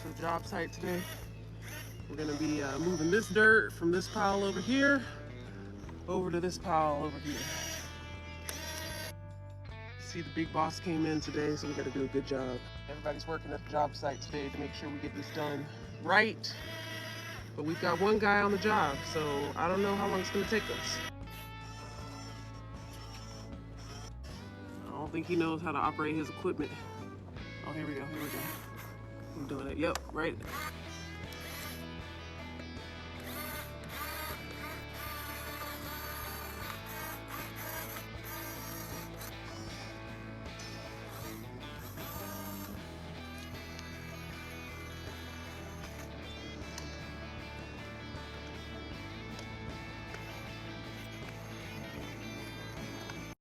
to the job site today. We're gonna be moving this dirt from this pile over here over to this pile over here. See, the big boss came in today, so we gotta do a good job. Everybody's working at the job site today to make sure we get this done right. But we've got one guy on the job, so I don't know how long it's gonna take us. I don't think he knows how to operate his equipment. Oh, here we go, here we go. I'm doing it, yep, right.